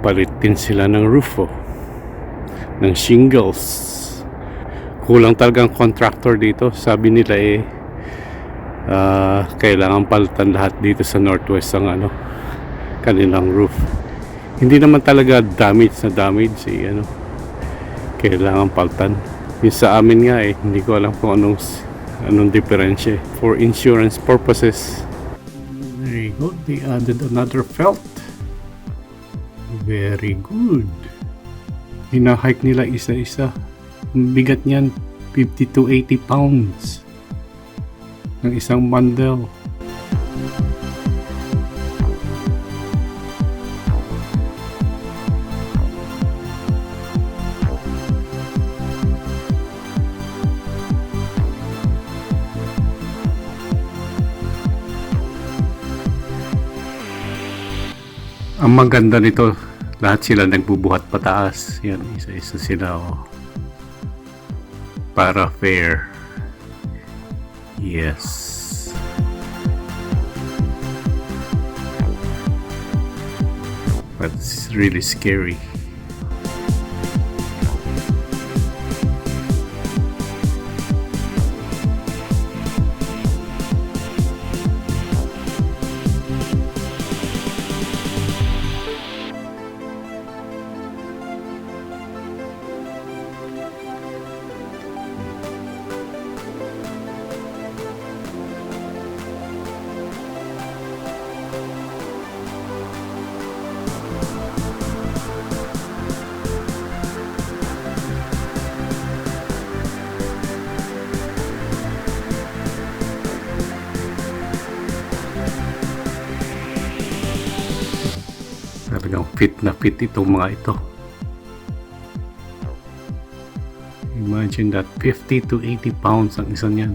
Nagpalit din sila ng roof, ng shingles. Kulang talagang contractor dito. Sabi nila kailangan palitan lahat dito sa Northwest ang kanilang roof. Hindi naman talaga damage, kailangan palitan. Yung sa amin nga hindi ko alam kung anong diferensya for insurance purposes. Very good. They added another felt. Very good. Hinahike nila isa-isa. Ang bigat niyan 50 to 80 pounds ng isang bundle. Ang maganda nito, lahat sila nagbubuhat pataas. Yan, isa-isa sila para fair. Yes. But it's really scary. Talagang fit na fit itong mga ito. Imagine that, 50 to 80 pounds ang isa niyan.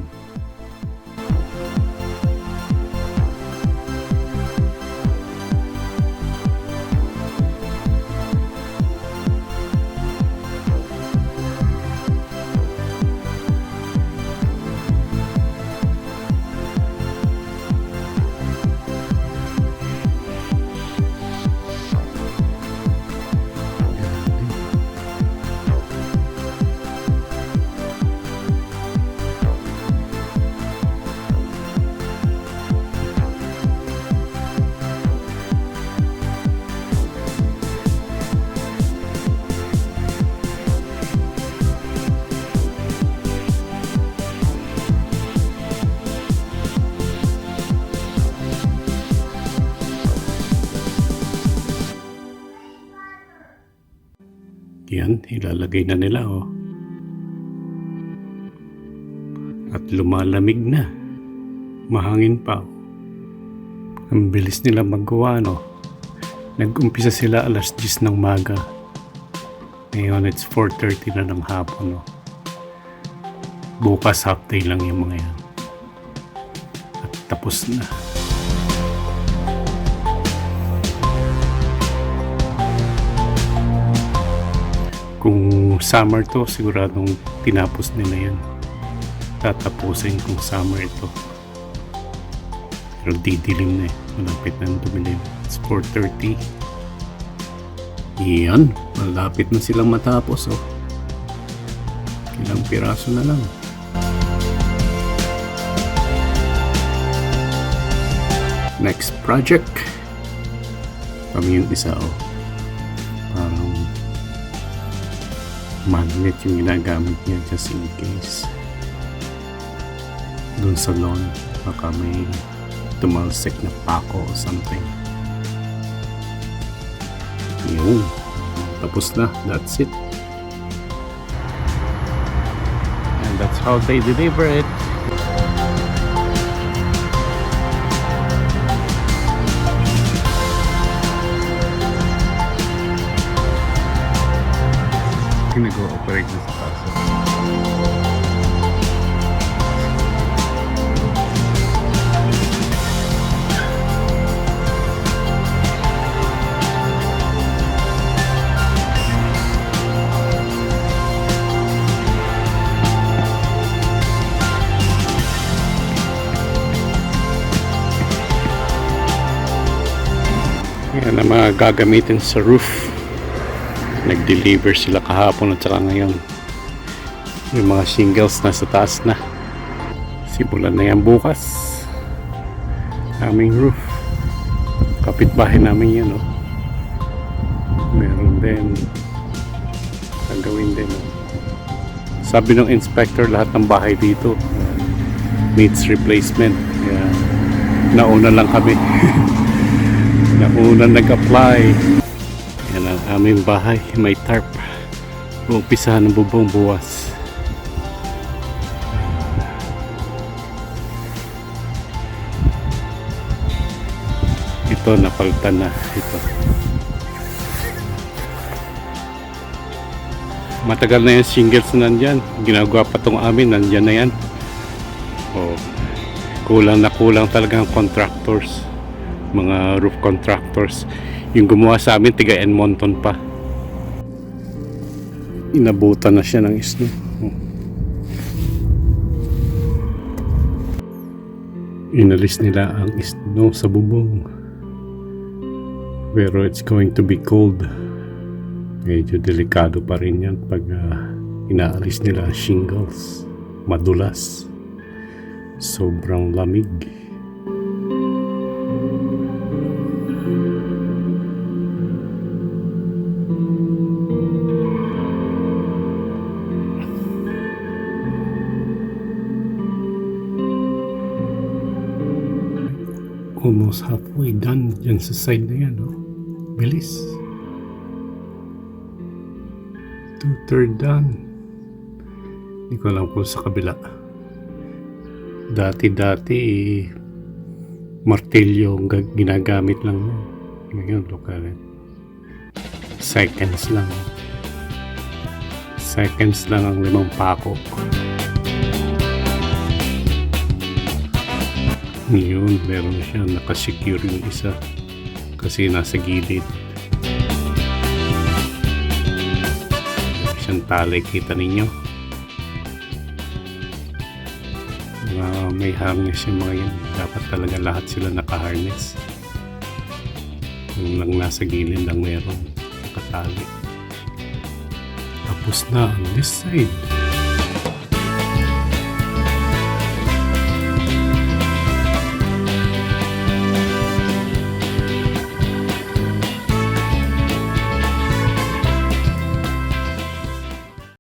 Yan, ilalagay na nila at lumalamig na, mahangin pa. Ang bilis nila maggawa, nag-umpisa sila alas 10 ng maga, ngayon it's 4:30 na ng hapon. Bukas half day lang yung mga yan at tapos na. Kung summer to, siguradong tinapos nila yan. Tatapusin kung summer ito. Pero didilim na malapit na dumilim. It's 4:30. Yan, malapit na silang matapos ilang piraso na lang. Next project, kami yung isa parang magnet yung ginagamit niya just in case dun sa lawn baka may tumalsik na pako or something. Yun, tapos na, that's it, and that's how they deliver it. Nag-ooperate na sa kaso. Yan ang mga gagamitin sa roof. Nag-deliver sila kahapon at saka ngayon. Yung mga shingles nasa taas na. Simulan na yan bukas. Aming roof. Kapitbahay namin yan, oh. Meron din. Gagawin din, oh. Sabi ng inspector, lahat ng bahay dito needs replacement. Kaya nauna lang kami. Nauna nag-apply. Yan ang aming bahay. May tarp. Uumpisahan ng bubong buwas. Ito, napalitan na. Ito. Matagal na yung shingles na nandyan. Ginagawa pa itong amin. Nandyan na yan. Oh, kulang na kulang talagang contractors. Mga roof contractors. Yung gumawa sa amin, tiga Edmonton pa. Inabutan na siya ng snow. Inalis nila ang snow sa bubong. Pero it's going to be cold. Medyo delikado pa rin yan pag inaalis nila ang shingles. Madulas. Sobrang lamig. Almost halfway done dyan sa side na yan, oh. Bilis. 2/3 done. Hindi ko alam kung sa kabila. Dati martilyo ang ginagamit lang. Ngayon, look at it. Seconds lang. Seconds lang ang 5 pako. Ngayon, meron siya nakasecure yung isa kasi nasa gilid. Isang tali, kita ninyo. May harness yung mga yan. Dapat talaga lahat sila naka-harness. Yung lang nasa gilid lang meron nakatali. Tapos na on this side.